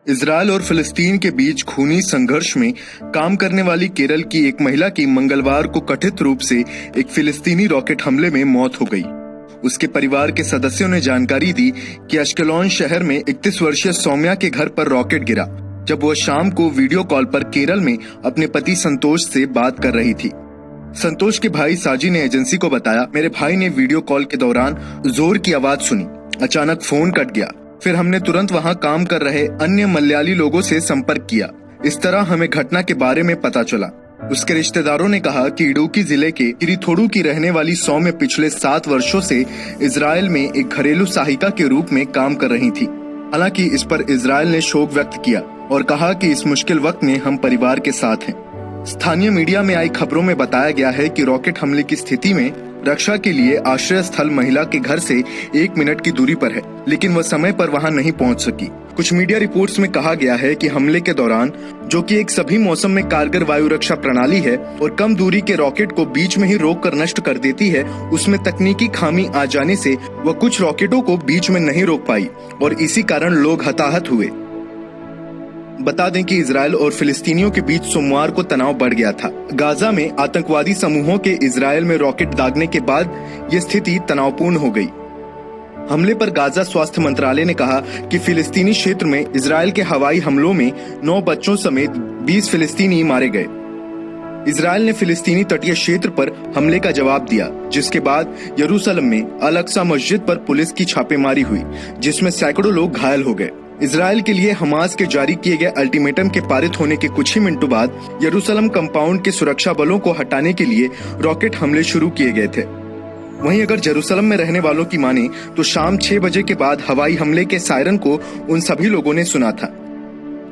Israel और फिलिस्तीन के बीच खूनी संघर्ष में काम करने वाली केरल की एक महिला की मंगलवार को कथित रूप से एक फिलिस्तीनी रॉकेट हमले में मौत हो गई। उसके परिवार के सदस्यों ने जानकारी दी कि अश्केलोन शहर में 31 वर्षीय सौम्या के घर पर रॉकेट गिरा जब वह शाम को वीडियो कॉल पर केरल में अपने पति संतोष से बात कर रही थी। संतोष के भाई साजी ने एजेंसी को बताया, मेरे भाई ने वीडियो कॉल के दौरान जोर की आवाज सुनी, अचानक फोन कट गया। फिर हमने तुरंत वहां काम कर रहे अन्य मलयाली लोगों से संपर्क किया। इस तरह हमें घटना के बारे में पता चला। उसके रिश्तेदारों ने कहा कि इडुक्की जिले के किरीथोडू की रहने वाली सौम्य पिछले 7 वर्षों से इजरायल में एक घरेलू सहायिका के रूप में काम कर रही थी। हालांकि इस पर इजरायल ने शोक व्यक्त किया और कहा कि इस मुश्किल वक्त में हम परिवार के साथ हैं। स्थानीय मीडिया में आई खबरों में बताया गया है कि रॉकेट हमले की स्थिति में रक्षा के लिए आश्रय स्थल महिला के घर से 1 मिनट की दूरी पर है, लेकिन वह समय पर वहां नहीं पहुंच सकी। कुछ मीडिया रिपोर्ट्स में कहा गया है कि हमले के दौरान, जो कि एक सभी मौसम में कारगर वायु रक्षा प्रणाली है और कम दूरी के रॉकेट को बीच में ही रोककर नष्ट कर देती है, उसमें तकनीकी खामी आ जाने से वह कुछ रॉकेटों को बीच में नहीं रोक पाई और इसी कारण लोग हताहत हुए। बता दें कि इजरायल और फिलिस्तीनियों के बीच सोमवार को तनाव बढ़ गया था। गाजा में आतंकवादी समूहों के इजरायल में रॉकेट दागने के बाद ये स्थिति तनावपूर्ण हो गई। हमले पर गाजा स्वास्थ्य मंत्रालय ने कहा कि फिलिस्तीनी क्षेत्र में इजरायल के हवाई हमलों में 9 बच्चों समेत 20 फिलिस्तीनी मारे गए। इजरायल ने फिलिस्तीनी तटीय क्षेत्र पर हमले का जवाब दिया, जिसके बाद यरूशलेम में अल अक्सा मस्जिद पर पुलिस की छापेमारी हुई, जिसमें सैकड़ों लोग घायल हो गए। इजरायल के लिए हमास के जारी किए गए अल्टीमेटम के पारित होने के कुछ ही मिनटों बाद यरूशलेम कंपाउंड के सुरक्षा बलों को हटाने के लिए रॉकेट हमले शुरू किए गए थे। वहीं अगर जेरूसलम में रहने वालों की माने तो शाम 6 बजे के बाद हवाई हमले के सायरन को उन सभी लोगों ने सुना था।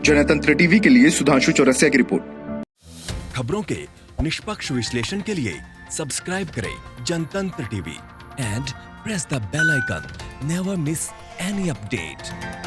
जनतंत्र टीवी के लिए सुधांशु चौरसिया की रिपोर्ट। खबरों के निष्पक्ष विश्लेषण के लिए सब्सक्राइब करें Jantantra TV and press the bell icon. Never miss any update.